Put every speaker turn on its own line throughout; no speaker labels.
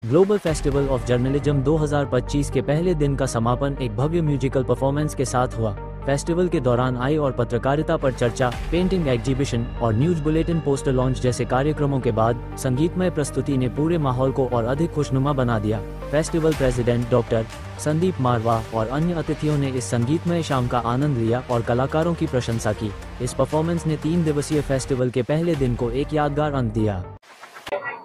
Global festival of journalism 2025 के पहले दिन का समापन एक भव्य म्यूजिकल परफॉर्मेंस के साथ हुआ। फेस्टिवल के दौरान आई और पत्रकारिता पर चर्चा, पेंटिंग एग्जीबिशन और न्यूज बुलेटिन, पोस्टर लॉन्च जैसे कार्यक्रमों के बाद संगीतमय प्रस्तुति ने पूरे माहौल को और अधिक खुशनुमा बना दिया। फेस्टिवल प्रेसिडेंट डॉक्टर संदीप मारवा और अन्य अतिथियों ने इस संगीतमय शाम का आनंद लिया और कलाकारों की प्रशंसा की। इस परफॉर्मेंस ने 3 दिवसीय फेस्टिवल के पहले दिन को एक यादगार अंत दिया।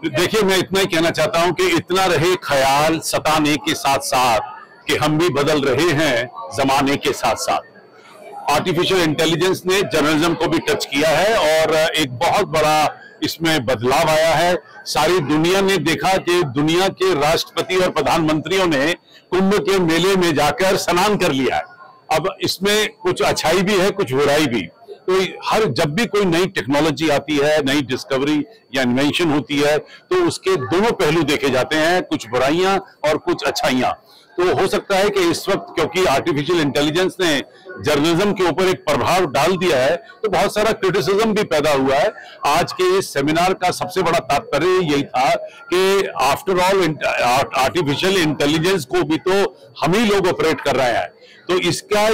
देखिए, मैं इतना ही कहना चाहता हूं कि इतना रहे ख्याल सताने के साथ साथ कि हम भी बदल रहे हैं जमाने के साथ साथ। आर्टिफिशियल इंटेलिजेंस ने जर्नलिज्म को भी टच किया है और एक बहुत बड़ा इसमें बदलाव आया है। सारी दुनिया ने देखा कि दुनिया के राष्ट्रपति और प्रधानमंत्रियों ने कुंभ के मेले में जाकर स्नान कर लिया है। अब इसमें कुछ अच्छाई भी है, कुछ बुराई भी। तो जब भी कोई नई टेक्नोलॉजी आती है, नई डिस्कवरी या इन्वेंशन होती है, तो उसके दोनों पहलू देखे जाते हैं, कुछ बुराइयां और कुछ अच्छाइयां। तो हो सकता है कि इस वक्त क्योंकि आर्टिफिशियल इंटेलिजेंस ने जर्नलिज्म के ऊपर एक प्रभाव डाल दिया है, तो बहुत सारा क्रिटिसिज्म भी पैदा हुआ है। आज के इस सेमिनार का सबसे बड़ा तात्पर्य यही था कि आफ्टर ऑल आर्टिफिशियल इंटेलिजेंस को भी तो हम ही लोग ऑपरेट कर रहे हैं। तो इसका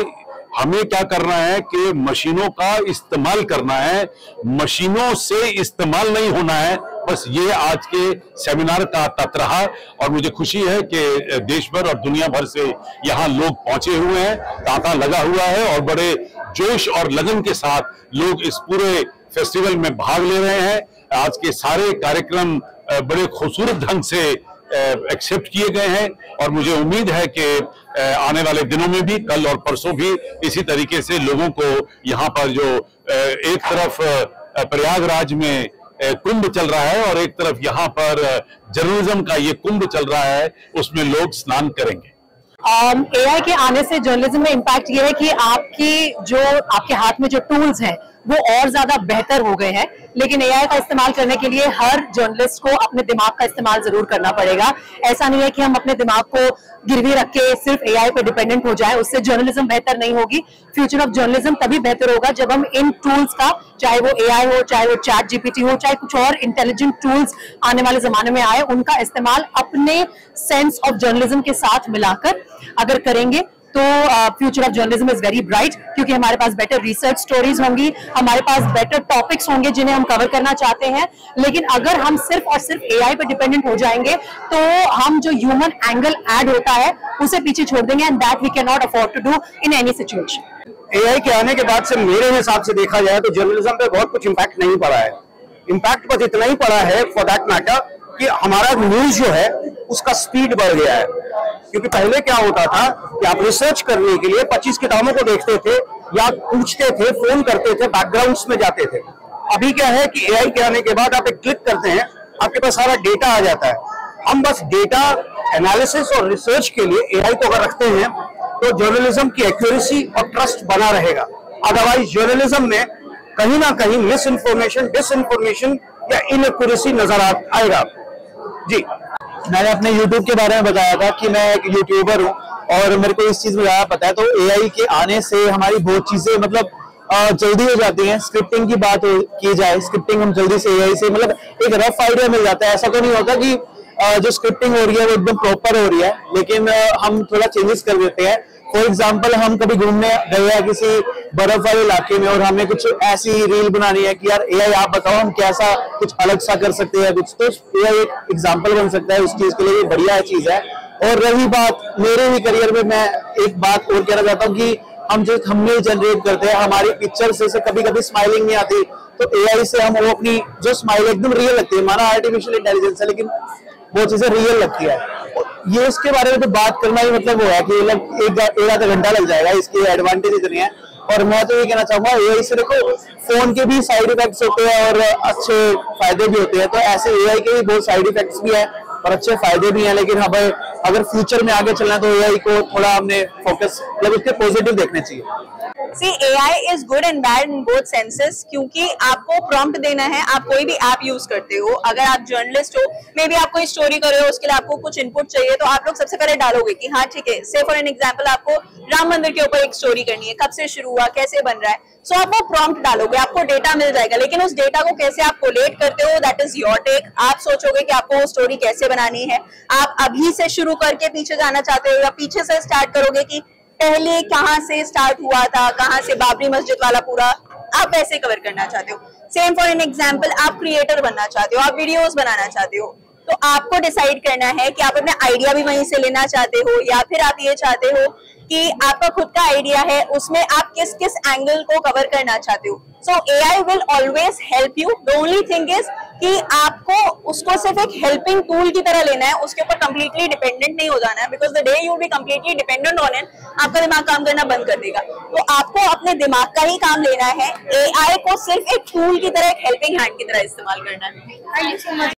हमें क्या करना है कि मशीनों का इस्तेमाल करना है, मशीनों से इस्तेमाल नहीं होना है। बस ये आज के सेमिनार का तत्व रहा और मुझे खुशी है कि देश भर और दुनिया भर से यहाँ लोग पहुंचे हुए हैं, तांता लगा हुआ है और बड़े जोश और लगन के साथ लोग इस पूरे फेस्टिवल में भाग ले रहे हैं। आज के सारे कार्यक्रम बड़े खूबसूरत ढंग से एक्सेप्ट किए गए हैं और मुझे उम्मीद है कि आने वाले दिनों में भी, कल और परसों भी इसी तरीके से लोगों को यहाँ पर जो एक तरफ प्रयागराज में कुंभ चल रहा है और एक तरफ यहाँ पर जर्नलिज्म का ये कुंभ चल रहा है, उसमें लोग स्नान करेंगे।
एआई के आने से जर्नलिज्म में इम्पैक्ट ये है कि आपके हाथ में जो टूल्स हैं वो और ज्यादा बेहतर हो गए हैं, लेकिन एआई का इस्तेमाल करने के लिए हर जर्नलिस्ट को अपने दिमाग का इस्तेमाल जरूर करना पड़ेगा। ऐसा नहीं है कि हम अपने दिमाग को गिरवी रख के सिर्फ एआई पे डिपेंडेंट हो जाए, उससे जर्नलिज्म बेहतर नहीं होगी। फ्यूचर ऑफ जर्नलिज्म तभी बेहतर होगा जब हम इन टूल्स का, चाहे वो एआई हो, चाहे वो चैट जीपीटी हो, चाहे कुछ और इंटेलिजेंट टूल्स आने वाले जमाने में आए, उनका इस्तेमाल अपने सेंस ऑफ जर्नलिज्म के साथ मिलाकर अगर करेंगे तो future of journalism is very bright, क्योंकि हमारे पास बेटर रिसर्च स्टोरीज होंगी, हमारे पास बेटर टॉपिक्स होंगे जिन्हें हम कवर करना चाहते हैं। लेकिन अगर हम सिर्फ और सिर्फ एआई पे डिपेंडेंट हो जाएंगे तो हम जो ह्यूमन एंगल ऐड होता है उसे पीछे छोड़ देंगे, and that we can not afford to do in any situation.
AI के आने के बाद से मेरे हिसाब से देखा जाए तो जर्नलिज्म पे बहुत कुछ इम्पैक्ट नहीं पड़ा है। इम्पैक्ट बस इतना ही पड़ा है, फॉर दैट मैटर, कि हमारा न्यूज जो है उसका स्पीड बढ़ गया है। क्योंकि पहले क्या होता था कि आप रिसर्च करने के लिए 25 किताबों को देखते थे या पूछते थे, फोन करते थे, बैकग्राउंड्स में जाते थे। अभी क्या है कि एआई के आने के बाद आप एक क्लिक करते हैं, आपके पास सारा डेटा आ जाता है। हम बस डेटा एनालिसिस और रिसर्च के लिए एआई को अगर रखते हैं तो जर्नलिज्म की एक्यूरेसी और ट्रस्ट बना रहेगा। अदरवाइज जर्नलिज्म में कहीं ना कहीं मिस इन्फॉर्मेशन, डिसइंफॉर्मेशन या इनएक्यूरेसी नजर आएगा। जी,
मैंने अपने YouTube के बारे में बताया था कि मैं एक यूट्यूबर हूँ और मेरे को इस चीज में ज्यादा पता है। तो एआई के आने से हमारी बहुत चीजें मतलब जल्दी हो जाती हैं। स्क्रिप्टिंग की बात की जाए, स्क्रिप्टिंग हम जल्दी से एआई से मतलब एक रफ आइडिया मिल जाता है। ऐसा तो नहीं होता कि जो स्क्रिप्टिंग हो रही है वो एकदम प्रॉपर हो रही है, लेकिन हम थोड़ा चेंजेस कर देते हैं। फॉर एग्जाम्पल, हम कभी घूमने गए हैं किसी बर्फ वाले इलाके में और हमें कुछ ऐसी रील बनानी है कि यार एआई आप बताओ हम कैसा कुछ अलग सा कर सकते हैं कुछ, तो एआई एक एग्जाम्पल बन सकता है उस चीज के लिए। ये बढ़िया चीज है। और रही बात मेरे ही करियर में, मैं एक बात और कहना चाहता हूँ कि हम जो थंबनेल जनरेट करते हैं, हमारी पिक्चर से कभी कभी स्माइलिंग नहीं आती, तो एआई से हम वो अपनी जो स्माइल एकदम रियल लगती है। हमारा आर्टिफिशियल इंटेलिजेंस है लेकिन वो चीजें रियल लगती है। ये इसके बारे में तो बात करना ही मतलब वो है कि मतलब एक आधा घंटा लग जाएगा। इसकी एडवांटेज इतनी है। और मैं तो ये कहना चाहूंगा, एआई से देखो फोन के भी साइड इफेक्ट्स होते हैं और अच्छे फायदे भी होते हैं। तो ऐसे एआई के भी बहुत साइड इफेक्ट्स भी है और अच्छे फायदे भी हैं, लेकिन हमें अगर फ्यूचर में आगे चलना है तो एआई को थोड़ा हमने फोकस मतलब उसके पॉजिटिव देखने चाहिए।
See, AI is good and bad in both senses, क्योंकि आपको प्रॉम्प्ट देना है। आप कोई भी ऐप यूज करते हो, अगर आप जर्नलिस्ट हो, मे बी आप कोई स्टोरी कर रहे हो, उसके लिए आपको कुछ इनपुट चाहिए, तो आप लोग सबसे पहले डालोगे कि हाँ ठीक है, से फॉर एन एग्जांपल आपको राम मंदिर के ऊपर एक स्टोरी करनी है, कब से शुरू हुआ, कैसे बन रहा है, सो आप वो प्रॉम्प्ट डालोगे, आपको डेटा मिल जाएगा। लेकिन उस डेटा को कैसे आप कोलेट करते हो, दैट इज योर टेक। आप सोचोगे कि आपको वो स्टोरी कैसे बनानी है, आप अभी से शुरू करके पीछे जाना चाहते हो या पीछे से स्टार्ट करोगे कि पहले कहाँ से स्टार्ट हुआ था, कहाँ से बाबरी मस्जिद वाला पूरा आप वैसे कवर करना चाहते हो। सेम फॉर एन एग्जांपल, आप क्रिएटर बनना चाहते हो, आप वीडियोस बनाना चाहते हो, तो आपको डिसाइड करना है कि आप अपना आइडिया भी वहीं से लेना चाहते हो या फिर आप ये चाहते हो कि आपका खुद का आइडिया है, उसमें आप किस किस एंगल को कवर करना चाहते हो। सो AI will always help you. The only thing is कि आपको उसको सिर्फ एक हेल्पिंग टूल की तरह लेना है, उसके ऊपर कंप्लीटली डिपेंडेंट नहीं हो जाना है, because the day you will be completely dependent on it, आपका दिमाग काम करना बंद कर देगा। तो आपको अपने दिमाग का ही काम लेना है, AI को सिर्फ एक टूल की तरह, एक हेल्पिंग हैंड की तरह इस्तेमाल करना है।